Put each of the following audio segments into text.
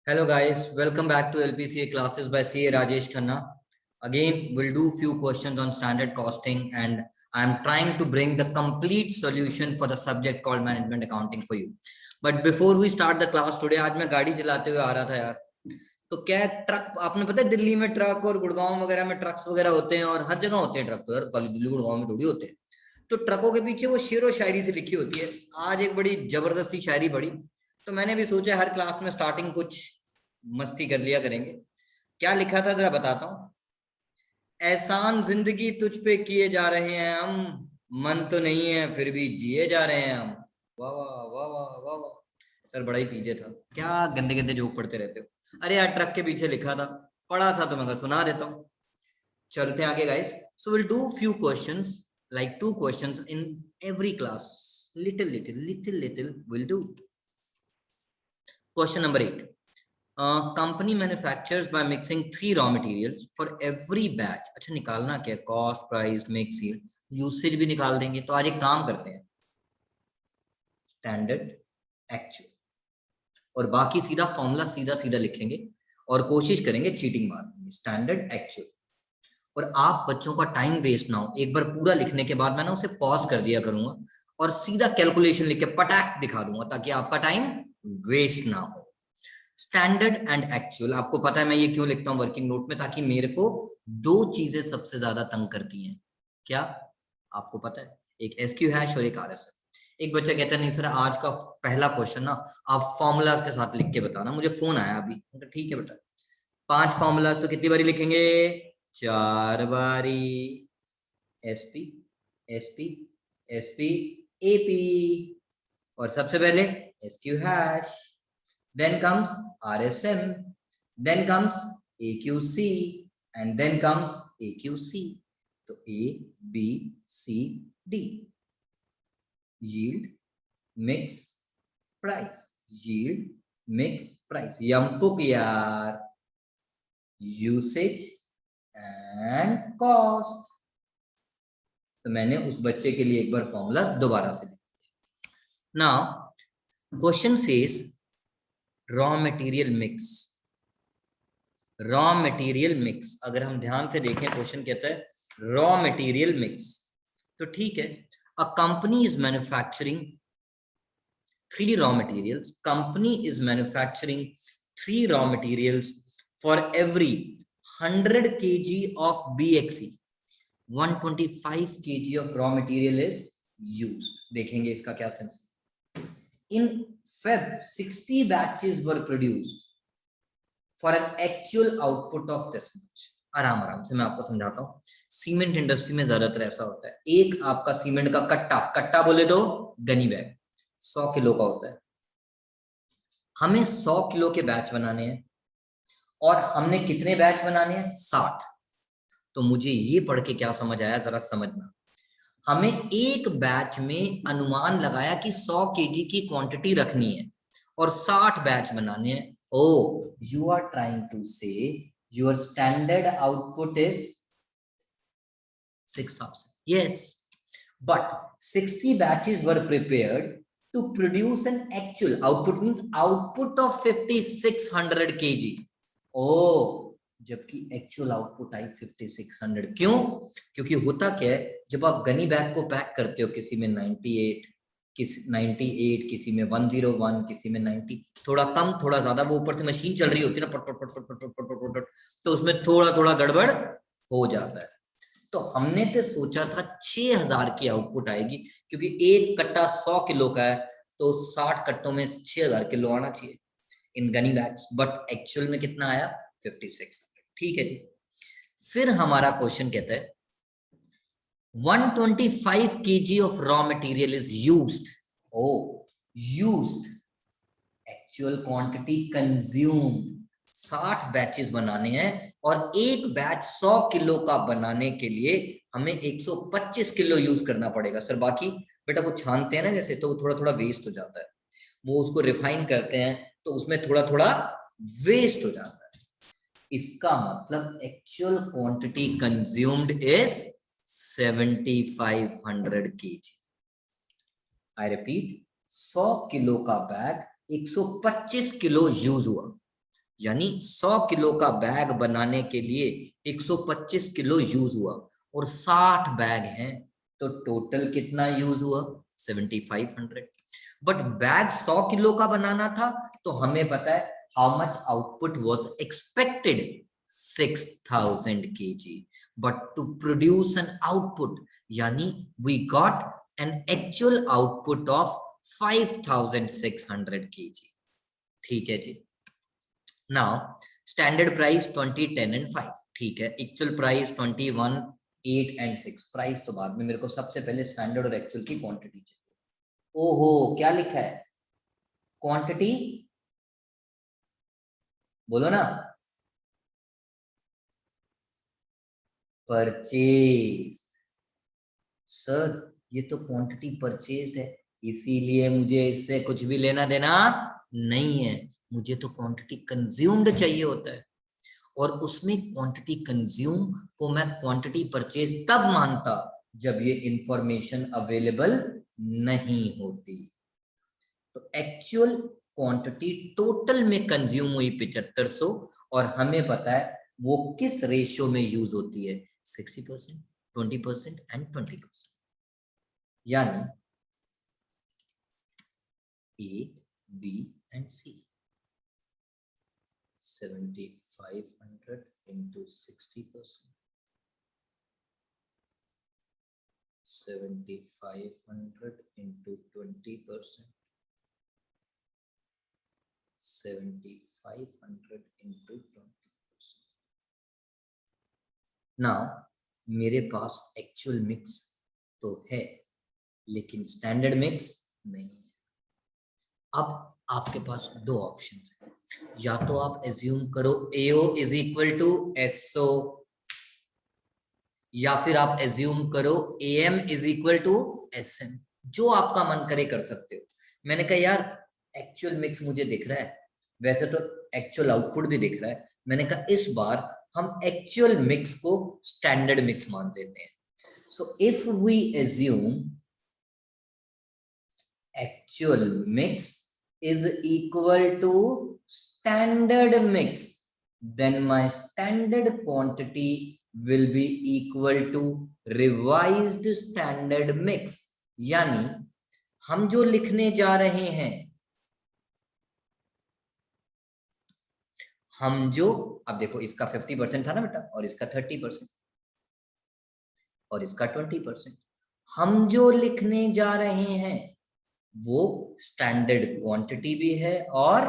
Hello guys, welcome back to LPCA classes by CA Rajesh Khanna. Again, we'll do few questions on standard costing and I'm trying to bring the complete solution for the subject called management accounting for you. But before we start the class today, आज मैं गाड़ी चलाते हुए आ रहा था यार, तो क्या ट्रक, आपने पता है दिल्ली में ट्रक और गुड़गांव वगैरह में ट्रक्स वगैरह होते हैं और हर जगह होते हैं ट्रक, तो यार खाली दिल्ली गुड़गांव में थोड़ी होते हैं। तो ट्रकों के पीछे वो शेर व शायरी से लिखी होती है। आज एक बड़ी जबरदस्ती शायरी पढ़ी, तो मैंने भी सोचा हर क्लास में स्टार्टिंग कुछ मस्ती कर लिया करेंगे। क्या लिखा था जरा बताता हूं। एहसान जिंदगी तुझ पे किए जा रहे हैं हम, मन तो नहीं है फिर भी जिए जा रहे हैं हम। वाह वाह वाह वाह वाह वाह। सर बड़ा ही पीछे था, क्या गंदे गंदे जोक पढ़ते रहते हो। अरे यार ट्रक के पीछे लिखा था, पढ़ा था तो मैं सुना देता हूँ। चलते हैं आगे guys. So will do few questions, like 2 questions in every class, little will do. Question number 8. Company manufactures by mixing 3 raw materials for every batch. अच्छा निकालना क्या, कॉस्ट, प्राइस, मिक्स, यूसेज भी निकाल देंगे। तो आज एक काम करते हैं, स्टैंडर्ड, एक्चुअल और बाकी सीधा फॉर्मूला सीधा सीधा लिखेंगे और कोशिश करेंगे चीटिंग मारने। स्टैंडर्ड, एक्चुअल, और आप बच्चों का टाइम वेस्ट ना हो। एक बार पूरा लिखने के बाद मैं ना उसे पॉज कर दिया करूंगा और सीधा कैलकुलेशन लिख के पटाक दिखा दूंगा ताकि आपका टाइम वेस्ट ना हो। स्टैंडर्ड एंड एक्चुअल, आपको पता है मैं ये क्यों लिखता हूं वर्किंग नोट में, ताकि मेरे को 2 चीजें सबसे ज्यादा तंग करती हैं। क्या आपको पता है? एक एसक्यू हैश और एक आरएसएम। एक बच्चा कहता है नहीं सर आज का पहला क्वेश्चन ना आप फॉर्मूलाज के साथ लिख के बताना, मुझे फोन आया अभी। तो ठीक है बेटा, 5 फॉर्मूलाज तो कितनी बारी लिखेंगे? 4 बारी। एसपी, एसपी, एसपी, एपी, और सबसे पहले SQ hash, then comes RSM, then comes AQC, and then comes AQC. तो A, B, C, D. Yield, mix, price. Yield, mix, price. यमपुक यार, usage and cost. तो मैंने उस बच्चे के लिए एक बार फॉर्मूला दोबारा से लिख दिया। Now, question says raw material mix. Raw material mix, अगर हम ध्यान से देखें क्वेश्चन कहता है रॉ मटेरियल मिक्स, तो ठीक है। A company is manufacturing 3 raw materials. Company is manufacturing 3 raw materials for every 100 kg of BXE, 125 kg of raw material is used. देखेंगे इसका क्या sense. In Feb, 60 batches were produced for an actual output of this much. आराम आराम से मैं आपको समझाता हूँ। सीमेंट इंडस्ट्री में ज्यादातर ऐसा होता है, एक आपका सीमेंट का कट्टा, कट्टा बोले तो गनी बैग 100 किलो का होता है। हमें 100 किलो के बैच बनाने हैं और हमने कितने बैच बनाने हैं? 60। तो मुझे ये पढ़ के क्या समझ आया जरा समझना। हमें एक बैच में अनुमान लगाया कि 100 केजी की क्वांटिटी रखनी है और 60 बैच बनाने हैं। Oh, you are trying to say your standard output is 6,000. Yes, but 60 batches were prepared to produce an actual output, means output of 5,600 kg. Oh, जबकि एक्चुअल आउटपुट आई 5,600। क्यों? क्योंकि होता क्या है, जब आप गनी बैग को पैक करते हो, किसी में 98, किसी में 101, किसी में 90, थोड़ा कम थोड़ा ज्यादा, वो ऊपर से मशीन चल रही होती है ना, पट पट पट पट पट पट पट पट, तो उसमें थोड़ा थोड़ा गड़बड़ हो जाता है। तो हमने तो सोचा था 6,000 की आउटपुट आएगी, क्योंकि एक कट्टा 100 किलो का है तो 60 कट्टों में 6,000 किलो आना चाहिए इन गनी बैग्स। बट एक्चुअल में कितना आया? 56। ठीक है जी। फिर हमारा क्वेश्चन कहता है 125 kg of raw material is used. Oh, used. Actual quantity consumed. 60 batches बनाने हैं और एक बैच 100 किलो का बनाने के लिए हमें 125 किलो यूज करना पड़ेगा। सर बाकी बेटा वो छानते हैं ना जैसे, तो वो थोड़ा थोड़ा वेस्ट हो जाता है, वो उसको रिफाइन करते हैं तो उसमें थोड़ा थोड़ा वेस्ट हो जाता है। इसका मतलब actual quantity consumed is 7,500 kg. I repeat, 100 kilo का बैग 125 किलो यूज हुआ, यानी 100 किलो का बैग बनाने के लिए 125 किलो यूज हुआ और 60 बैग हैं, तो टोटल कितना यूज हुआ? 7500। बट बैग 100 किलो का बनाना था, तो हमें पता है how much output was expected, 6000 kg. But to produce an output, yani we got an actual output of 5600 kg. ठीक है जी. Now standard price 20, 10 and 5. ठीक है. Actual price 21, 8 and 6. प्राइस तो बाद में, मेरे को सबसे पहले स्टैंडर्ड और एक्चुअल की क्वांटिटी चाहिए. ओहो, क्या लिखा है? क्वांटिटी बोलो ना. परचेज. सर ये तो क्वांटिटी परचेज्ड है, इसीलिए मुझे इससे कुछ भी लेना देना नहीं है. मुझे तो क्वांटिटी कंज्यूम्ड चाहिए होता है, और उसमें क्वांटिटी कंज्यूम को मैं क्वांटिटी परचेज तब मानता जब ये इंफॉर्मेशन अवेलेबल नहीं होती. तो एक्चुअल क्वांटिटी टोटल में कंज्यूम हुई 7500, और हमें पता है वो किस रेशियो में यूज होती है? 60%, 20% एंड 20%. यानी ए, B and C. 7500 into 60%, 7500 into 20%, 7500 into 20%. Now मेरे पास एक्चुअल मिक्स तो है, लेकिन स्टैंडर्ड मिक्स नहीं है. अब आपके पास दो ऑप्शन है. या तो आप एज्यूम करो AO is equal to SO, या फिर आप एज्यूम करो AM is equal to SM. जो आपका मन करे कर सकते हो. मैंने कहा यार एक्चुअल मिक्स मुझे दिख रहा है, वैसे तो एक्चुअल आउटपुट भी दिख रहा है. मैंने कहा इस बार हम एक्चुअल मिक्स को स्टैंडर्ड मिक्स मान लेते हैं. So if we assume actual mix is equal to standard mix, then my standard quantity will be equal to revised standard mix. यानी हम जो लिखने जा रहे हैं, हम जो, अब देखो इसका 50% था ना बेटा, और इसका 30%, और इसका 20%. हम जो लिखने जा रहे हैं वो स्टैंडर्ड क्वांटिटी भी है और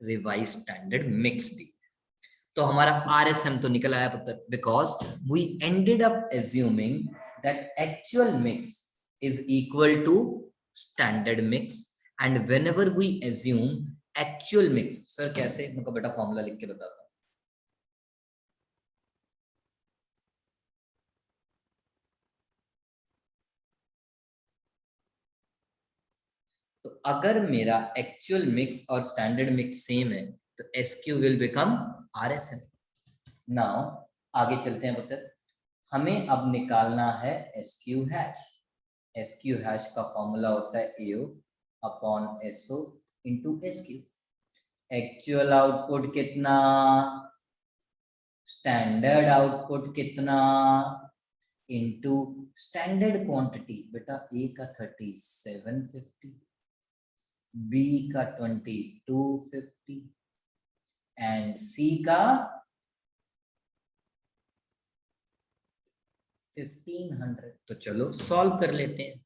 रिवाइज स्टैंडर्ड मिक्स भी. तो हमारा RSM तो निकल आया पुत्र, because we ended up assuming that actual mix is equal to standard mix. And whenever we assume actual mix, sir कैसे? मैं बेटा फॉर्मूला लिख के बताता हूं. तो अगर मेरा एक्चुअल मिक्स और स्टैंडर्ड मिक्स सेम है, तो SQ will become RSM. Now आगे चलते हैं पुत्र. हमें अब निकालना है SQ हैश. SQ हैश का फॉर्मूला होता है AO upon SO into SQ. Actual output कितना, स्टैंडर्ड आउटपुट कितना, इंटू स्टैंडर्ड क्वांटिटी. बेटा A का 3750, B का 2250 एंड C का 1500. तो चलो सॉल्व कर लेते हैं.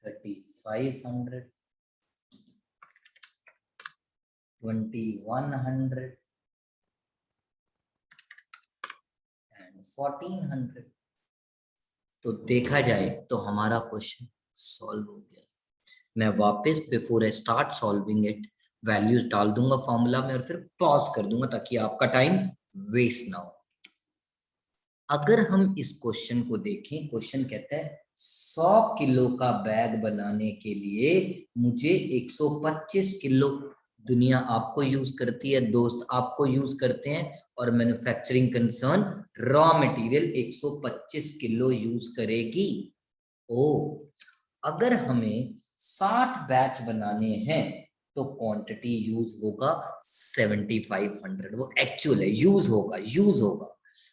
$3500, $2100 and $1400. तो देखा जाए तो हमारा क्वेश्चन सॉल्व हो गया. मैं वापस before I start solving it values डाल दूंगा फॉर्मूला में और फिर पॉज कर दूंगा ताकि आपका टाइम वेस्ट ना हो. अगर हम इस क्वेश्चन को देखें, क्वेश्चन कहता है 100 किलो का बैग बनाने के लिए मुझे 125 किलो दुनिया आपको यूज करती है, दोस्त आपको यूज करते हैं, और manufacturing concern raw material 125 kilo use करेगी। ओ, अगर हमें 60 बैच बनाने हैं तो क्वांटिटी यूज होगा 7500। वो एक्चुअल है, यूज होगा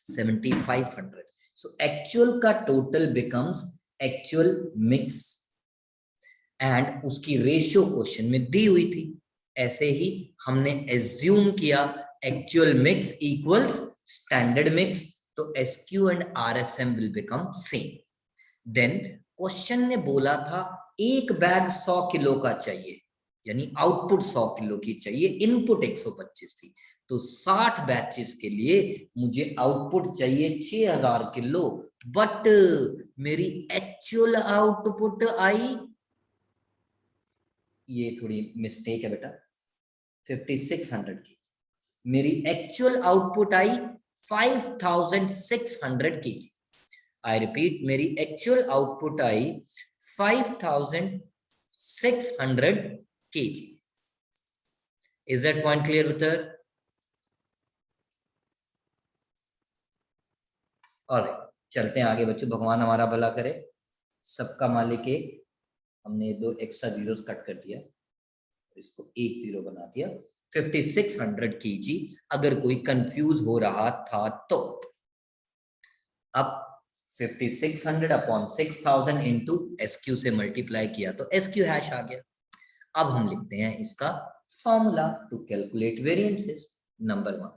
7500। सो एक्चुअल का total becomes actual mix, and उसकी रेशियो क्वेश्चन में दी हुई थी। ऐसे ही हमने एज्यूम किया actual mix equals standard mix, तो SQ and RSM will become same. Then question ने बोला था एक बैग 100 किलो का चाहिए, यानी आउटपुट 100 किलो की चाहिए, इनपुट 125 थी, तो 60 बैचेस के लिए मुझे आउटपुट चाहिए 6000 किलो, बट मेरी एक्चुअल आउटपुट आई, ये थोड़ी मिस्टेक है बेटा, 5600 की। मेरी एक्चुअल आउटपुट आई 5600 की। आई रिपीट, मेरी एक्चुअल आउटपुट आई 5600 kg। Is that point clear उत्तर? और चलते हैं आगे बच्चों, भगवान हमारा भला करे, सबका मालिक एक। हमने 2 एक्स्ट्रा जीरोस कट कर दिया, इसको 1 0 बना दिया। 5600 kg, अगर कोई कंफ्यूज हो रहा था तो। अब 5600 अपॉन 6000 इंटू एसक्यू से मल्टीप्लाई किया तो एसक्यू हैश आ गया। अब हम लिखते हैं इसका formula to calculate variances. Number 1,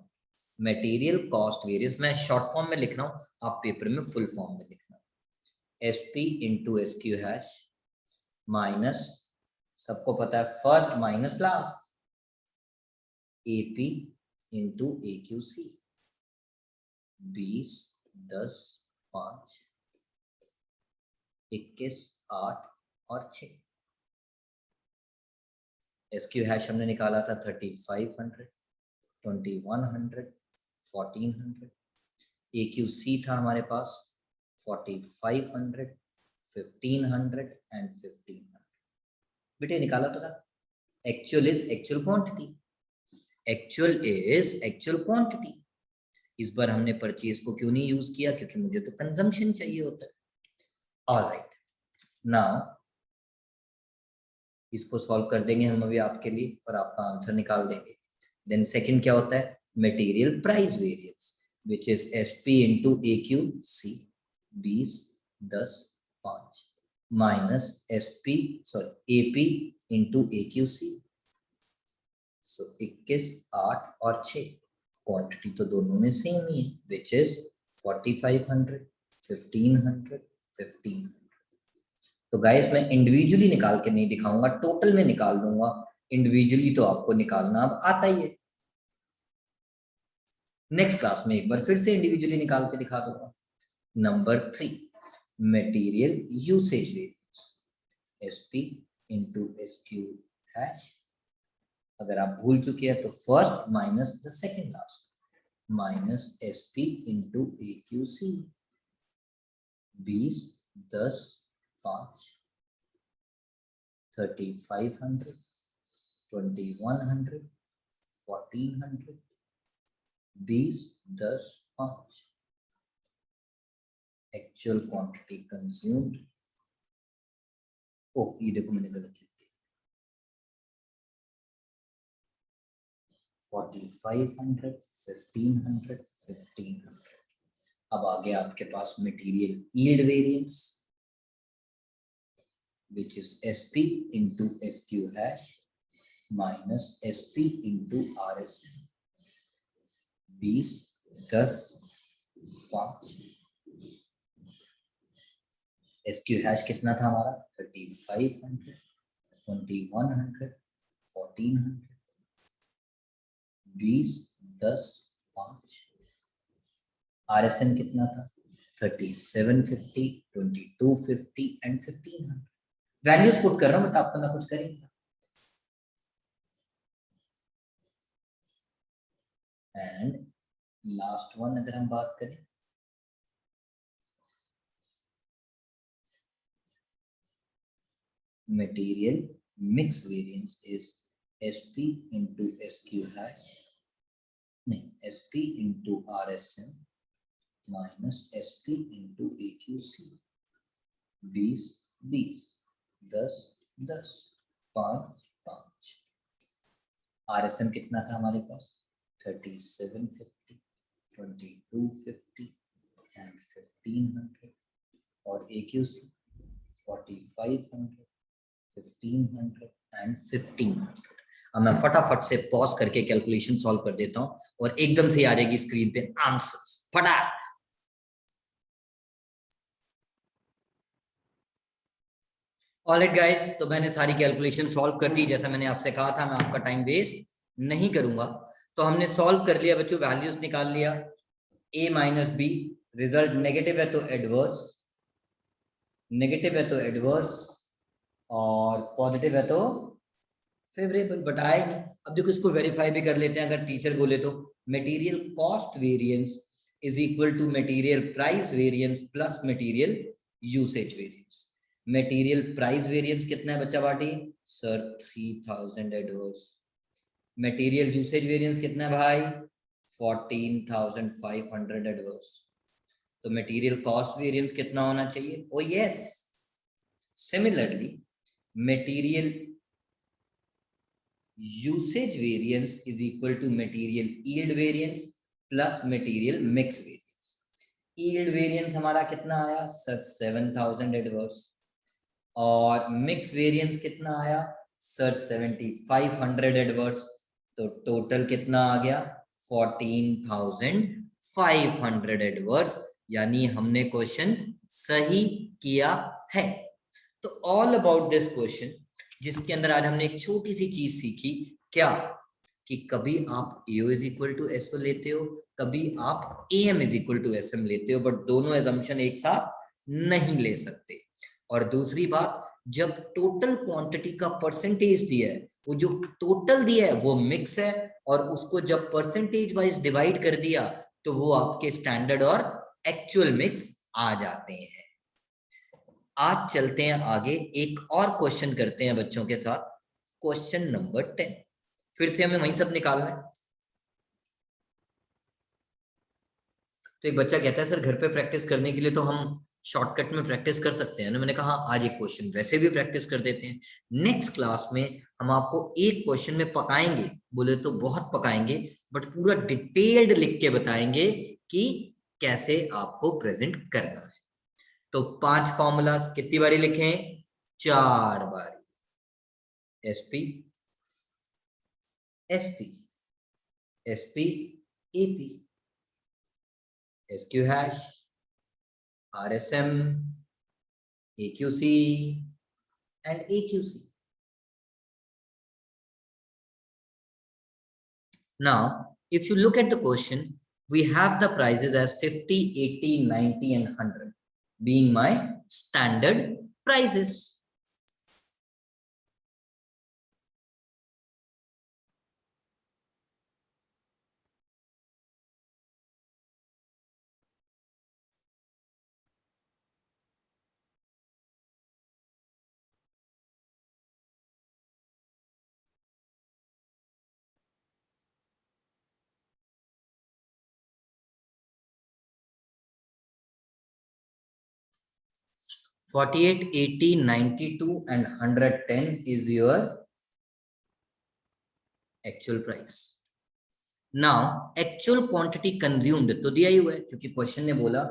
material cost variance, मैं शॉर्ट फॉर्म में लिख रहा हूं, आप पेपर में फुल फॉर्म में लिखना। SP into SQ hash minus, सबको पता है first minus last, AP into AQC। 20, 10, 5, 21, 8 और 6। एसक्यू हैश हमने निकाला था 3500, 2100, 1400। AQC था हमारे पास 4500, 1500 एंड 1500। बेटे निकाला तो था। Actual is actual quantity, actual is actual quantity. इस बार हमने परचेज को क्यों नहीं यूज किया? क्योंकि मुझे तो कंजम्पशन चाहिए होता है। ऑलराइट, नाउ इसको सॉल्व कर देंगे हम अभी आपके लिए, और आपका आंसर निकाल देंगे। देन सेकंड क्या होता है? Material price variance, which is SP into AQC। 20, 10, 5 minus SP sorry AP into AQC। सो 21, 8 और 6। क्वांटिटी तो दोनों में सेम ही है, विच इज 4500, 1500, 1500। तो गाइस मैं इंडिविजुअली निकाल के नहीं दिखाऊंगा, टोटल में निकाल दूंगा। इंडिविजुअली तो आपको निकालना अब आता ही है, नेक्स्ट क्लास में एक बार फिर से इंडिविजुअली निकाल के दिखा दूंगा। Number 3, material usage variance, SP into SQ hash. अगर आप भूल चुके हैं तो first minus the second last, minus SP into AQC। 20, 10, 5, 3500, 2100, 1400, 20, 10, 5। Actual quantity consumed, ओ ये देखो मैंने गलत लिख दिया, 4500, 1500, 1500। अब आ गया आपके पास material yield variance, which is SP into SQ hash minus SP into RSM। 20, 10, 5। SQ hash कितना था हमारा? 3500, 2100, 1400। 20, 10, 5। RSM कितना था? 3750, 2250 एंड 1500। वैल्यूज पुट कर रहा हूं, बट आपको ना कुछ करेंगे। एंड लास्ट वन अगर हम बात करें, material mix variance is SP into SQ hash, नहीं, SP into RSM minus SP into AQC, 20 20, 10 10, 5 5। RSM कितना था हमारे पास? 3750, 2250 एंड 1500, और AQC 4500, 1500 एंड 1500। अब मैं फटाफट से पॉज करके कैलकुलेशन सॉल्व कर देता हूं और एकदम से आ जाएगी स्क्रीन पे आंसर्स फटाक। ऑलराइट गाइस, तो मैंने सारी कैलकुलेशन सॉल्व कर दी। जैसा मैंने आपसे कहा था, मैं आपका टाइम वेस्ट नहीं करूंगा। तो हमने सॉल्व कर लिया बच्चों, वैल्यूज निकाल लिया। a minus B, result negative है तो एडवर्स, नेगेटिव है तो एडवर्स, और पॉजिटिव है तो फेवरेबल, बट आए नहीं। अब देखो, इसको वेरीफाई भी कर लेते हैं। अगर टीचर बोले तो material cost variance is equal to material price variance plus material usage variance. Material price variance कितना है बच्चा party? Sir 3000 adverse. Material usage variance कितना है भाई? 14500 एडवर्स। तो मटेरियल कॉस्ट वेरिएंस कितना होना चाहिए? Oh yes, similarly material usage variance is equal to material yield variance plus material mix variance. Yield variance हमारा कितना आया सर? 7000 एडवर्स। और मिक्स वेरिएंस कितना आया सर? 7500 एडवर्स। तो टोटल कितना आ गया? 14500 एडवर्स। यानी हमने क्वेश्चन सही किया है। तो ऑल अबाउट दिस क्वेश्चन, जिसके अंदर आज हमने एक छोटी सी चीज सीखी, क्या कि कभी आप AO is equal to SO लेते हो, कभी आप AM is equal to SM लेते हो, बट दोनों एजम्पशन एक साथ नहीं ले सकते। और दूसरी बात, जब टोटल क्वांटिटी का परसेंटेज दिया है, वो जो टोटल दिया है वो मिक्स है, और उसको जब परसेंटेज वाइज डिवाइड कर दिया तो वो आपके स्टैंडर्ड और एक्चुअल मिक्स आ जाते हैं। आज चलते हैं आगे, एक और क्वेश्चन करते हैं बच्चों के साथ। क्वेश्चन नंबर 10, फिर से हमें वहीं सब निकालना है। तो एक बच्चा कहता है सर घर पे प्रैक्टिस करने के लिए तो हम शॉर्टकट में प्रैक्टिस कर सकते हैं ना। मैंने कहा आज एक क्वेश्चन वैसे भी प्रैक्टिस कर देते हैं, नेक्स्ट क्लास में हम आपको एक क्वेश्चन में पकाएंगे, बोले तो बहुत पकाएंगे, बट पूरा डिटेल्ड लिख के बताएंगे कि कैसे आपको प्रेजेंट करना है। तो 5 फॉर्मूलाज कितनी बारी लिखें? 4 बारी। SP, SP, SP, AP, SQ hash, RSM, AQC and AQC. Now, if you look at the question, we have the prices as 50, 80, 90 and 100 being my standard prices. $48, $80, $92 and $110 is your actual price. Now, actual quantity consumed तो दिया ही हुआ है, क्योंकि question ने बोला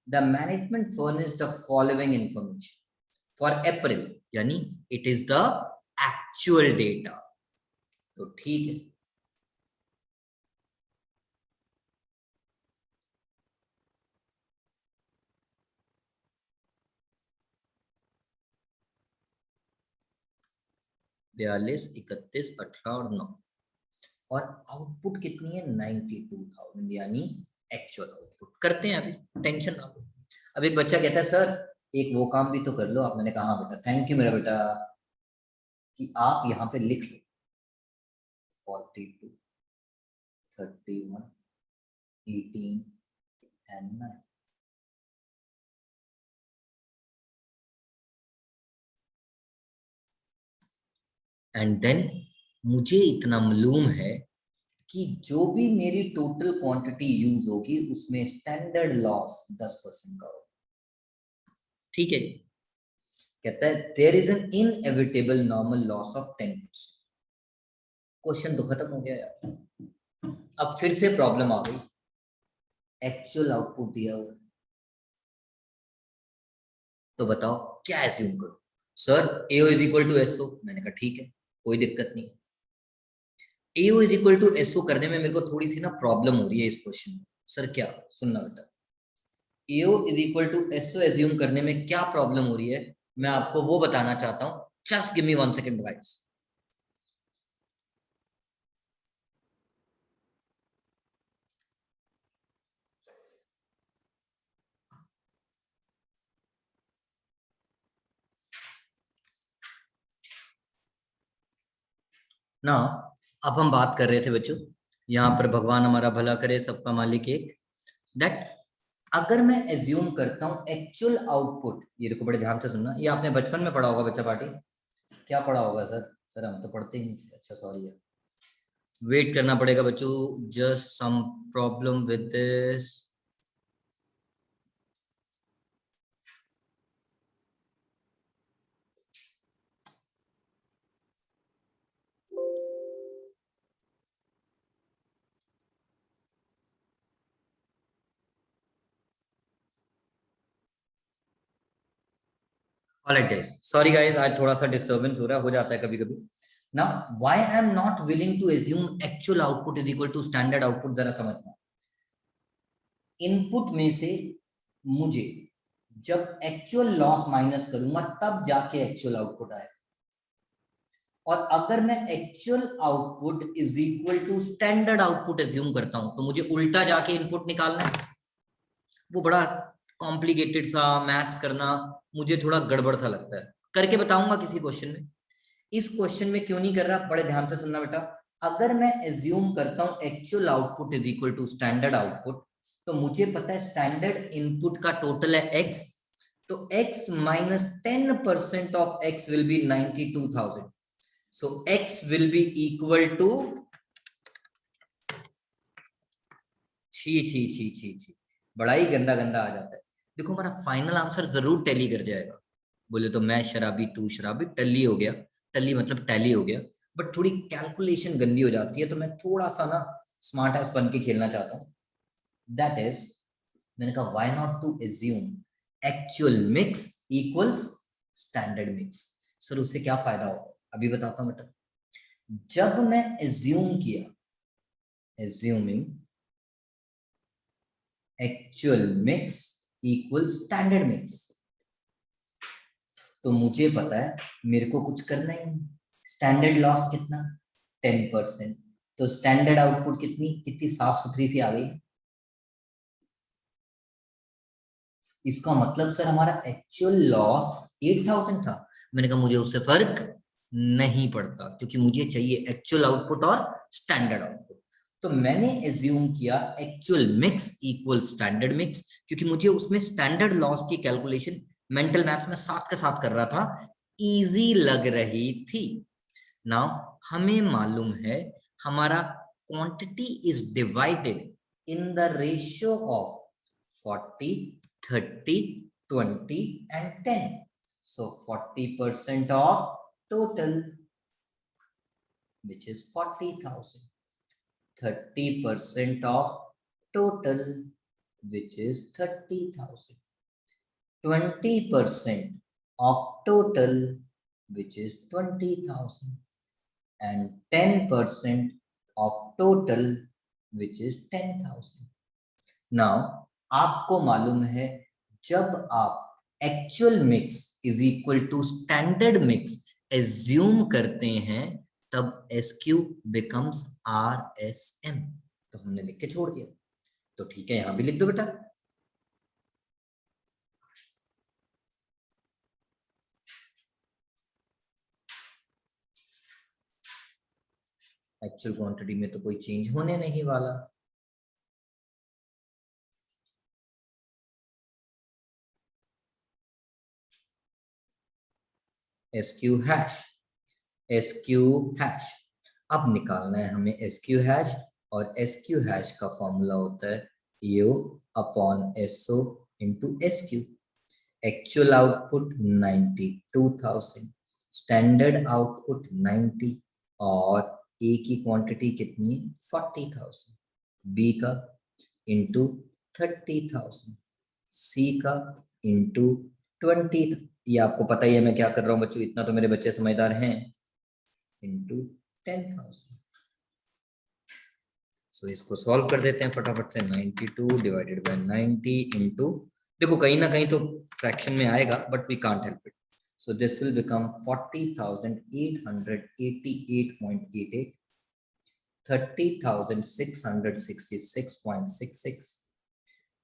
the management furnished the following information for April, यानी it is the actual data. तो ठीक है, बयालीस, 31, 18 और 9, और आउटपुट कितनी है? 92,000, यानी एक्चुअल आउटपुट। करते हैं अभी, टेंशन ना लो। अब एक बच्चा कहता है सर एक वो काम भी तो कर लो आप। मैंने कहा बेटा, थैंक यू मेरा बेटा, कि आप यहाँ पे लिख लो 42, 31, 18 and 9। And then मुझे इतना मालूम है कि जो भी मेरी टोटल क्वांटिटी यूज होगी उसमें स्टैंडर्ड लॉस 10% का होगा। ठीक है, कहता है there is an inevitable normal loss of 10%। Question तो खत्म हो गया यार। अब फिर से प्रॉब्लम आ गई, एक्चुअल आउटपुट दिया हुआ, तो बताओ क्या एज्यूम करो। Sir AO is equal to SO, मैंने कहा ठीक है, कोई दिक्कत नहीं। AO is equal to SO करने में मेरे को थोड़ी सी ना प्रॉब्लम हो रही है इस क्वेश्चन में। सर क्या, सुनना बेटा, AO is equal to SO assume करने में क्या प्रॉब्लम हो रही है, मैं आपको वो बताना चाहता हूं। Just give me 1 second guys. ना, अब हम बात कर रहे थे बच्चों, यहाँ पर भगवान हमारा भला करे, सबका मालिक एक, दैट अगर मैं एज्यूम करता हूं एक्चुअल आउटपुट, ये देखो बड़े ध्यान से सुनना, ये आपने बचपन में पढ़ा होगा बच्चा पार्टी। क्या पढ़ा होगा सर? सर हम तो पढ़ते ही नहीं थे। अच्छा सॉरी यार, वेट करना पड़ेगा बच्चों, just some problem with this. Alright guys, sorry guys, आज थोड़ा सा डिस्टर्बेंस हो जाता है कभी कभी। Now why I am not willing to assume actual output is equal to standard output, जरा समझना। इनपुट में से मुझे जब एक्चुअल लॉस माइनस करूंगा तब जाके एक्चुअल आउटपुट आएगा, और अगर मैं actual output is equal to standard output assume करता हूं तो मुझे उल्टा जाके इनपुट निकालना है। वो बड़ा कॉम्प्लिकेटेड सा मैथ्स करना मुझे थोड़ा गड़बड़ सा लगता है, करके बताऊंगा किसी क्वेश्चन में। इस क्वेश्चन में क्यों नहीं कर रहा, बड़े ध्यान से सुनना बेटा। अगर मैं एज्यूम करता हूं actual output is equal to standard output, तो मुझे पता है स्टैंडर्ड इनपुट का टोटल है x, तो x minus 10% of x will be 92,000, so x will be equal to, छी छी छी छी छी, बड़ा ही गंदा गंदा आ जाता है। देखो हमारा फाइनल आंसर जरूर टैली कर जाएगा। बोले तो मैं शराबी तू शराबी, टल्ली हो गया, टल्ली मतलब टैली हो गया, बट थोड़ी कैलकुलेशन गंदी हो जाती है, तो मैं थोड़ा सा ना स्मार्ट एस बन के खेलना चाहता हूँ। दैट इज, मैंने कहा why not to assume actual mix equals standard mix. Sir उससे क्या फायदा होगा, अभी बताता हूँ बेटा। जब मैं एज्यूम किया, assuming actual mix equals standard mix, तो मुझे पता है मेरे को कुछ करना ही नहीं। स्टैंडर्ड लॉस कितना, 10%, तो स्टैंडर्ड आउटपुट कितनी कितनी साफ सुथरी सी आ गई। इसका मतलब सर हमारा एक्चुअल लॉस 8,000 था। मैंने कहा मुझे उससे फर्क नहीं पड़ता, क्योंकि मुझे चाहिए एक्चुअल आउटपुट और स्टैंडर्ड आउटपुट। तो मैंने एज्यूम किया actual mix equal standard mix, क्योंकि मुझे उसमें स्टैंडर्ड लॉस की कैलकुलेशन मेंटल मैथ्स में साथ के साथ कर रहा था, इजी लग रही थी। नाउ हमें मालूम है हमारा quantity is divided in the ratio of 40, 30, 20 and 10. So 40% of total, which is 40,000. 30% of total, which is 30,000. 20% of total, which is 20,000. And 10% of total, which is 10,000. Now आपको मालूम है जब आप actual mix is equal to standard mix assume करते हैं तब SQ becomes RSM, तो हमने लिख के छोड़ दिया। तो ठीक है, यहां भी लिख दो बेटा। एक्चुअल क्वांटिटी में तो कोई चेंज होने नहीं वाला। SQ हैश, SQ हैश, अब निकालना है हमें एसक्यू हैश, और एसक्यू हैश का फॉर्मूला होता है AO upon SO into SQ. Actual output 92,000, standard output 90, और ए की क्वांटिटी कितनी है 40,000, बी का इंटू 30,000, सी का इंटू 20। ये आपको पता ही है मैं क्या कर रहा हूं बच्चों, इतना तो मेरे बच्चे समझदार हैं, इंटू 10,000। सो इसको सॉल्व कर देते हैं फटाफट से। 92 डिवाइडेड बाय 90 इंटू, देखो कहीं ना कहीं तो फ्रैक्शन में आएगा but we can't help it, so this will become 40,888.88, 30,666.66,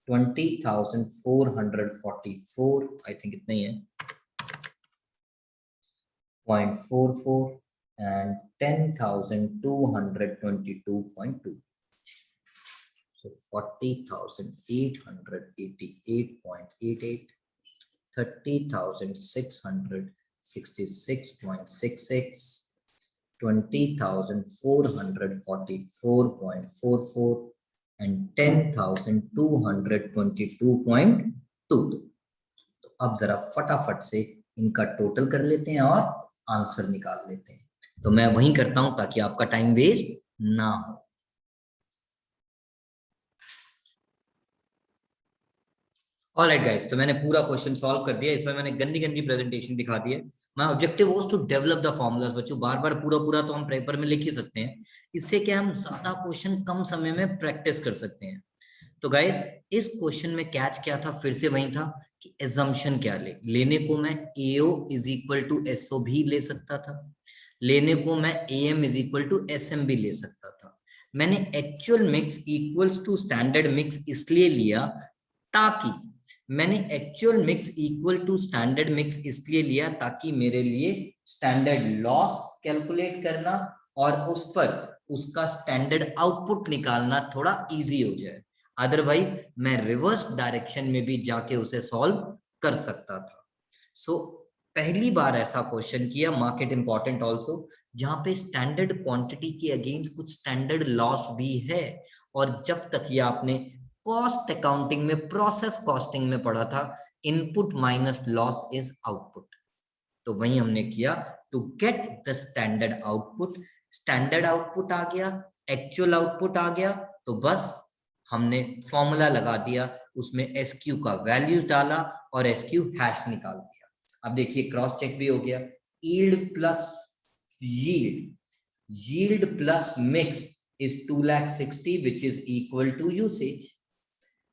20,444, I think इतना ही है, 0.44, and 10,222.2. So 40,888.88, 30,666.66, 20,444.44, and 10,222.2। तो अब जरा फटाफट से इनका टोटल कर लेते हैं और आंसर निकाल लेते हैं। तो मैं वही करता हूं ताकि आपका टाइम वेस्ट ना हो। ऑलराइट गाइस, तो मैंने पूरा क्वेश्चन सॉल्व कर दिया। इसमें मैंने गंदी गंदी प्रेजेंटेशन दिखा दी है। My objective was to develop the formulas. बच्चों बार बार पूरा पूरा तो हम पेपर में लिख ही सकते हैं, इससे क्या हम ज्यादा क्वेश्चन कम समय में प्रैक्टिस कर सकते हैं। तो गाइस इस क्वेश्चन में कैच क्या था, फिर से वही था कि एजम्पशन क्या लेने को मैं AO is equal to SO भी ले सकता था, लेने को मैं AM is equal to SM भी ले सकता था। मैंने actual mix equals to standard mix इसलिए लिया ताकि इसलिए लिया ताकि मेरे लिए स्टैंडर्ड लॉस कैलकुलेट करना और उस पर उसका स्टैंडर्ड आउटपुट निकालना थोड़ा इजी हो जाए। अदरवाइज मैं रिवर्स डायरेक्शन में भी जाके उसे सॉल्व कर सकता था। सो पहली बार ऐसा क्वेश्चन किया, मार्केट इंपॉर्टेंट ऑल्सो, जहां पे स्टैंडर्ड क्वांटिटी के अगेंस्ट कुछ स्टैंडर्ड लॉस भी है। और जब तक ये आपने कॉस्ट अकाउंटिंग में, प्रोसेस कॉस्टिंग में पढ़ा था, input minus loss is output, तो वही हमने किया to get the standard output. Standard output आ गया, एक्चुअल आउटपुट आ गया, तो बस हमने फॉर्मूला लगा दिया, उसमें एसक्यू का वैल्यूज डाला और एसक्यू हैश निकाल दिया। अब देखिए क्रॉस चेक भी हो गया, yield plus yield plus mix is 2,60,000 which is equal to usage,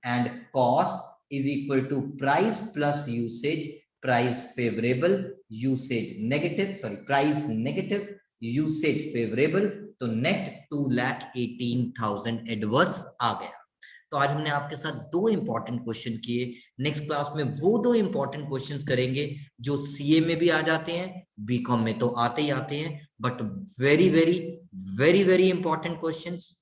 and cost is equal to price plus usage, price favorable, usage negative, price negative, usage favorable, तो net 2,18,000 adverse आ गया। तो आज हमने आपके साथ दो इंपॉर्टेंट क्वेश्चन किए। Next class में वो दो इंपॉर्टेंट क्वेश्चंस करेंगे जो सीए में भी आ जाते हैं, बीकॉम में तो आते ही आते हैं, but very very very very important questions.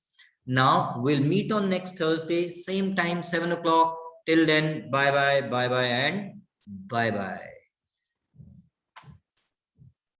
Now we'll meet on next Thursday, same time, 7 o'clock. Till then, bye bye, bye bye, and bye bye.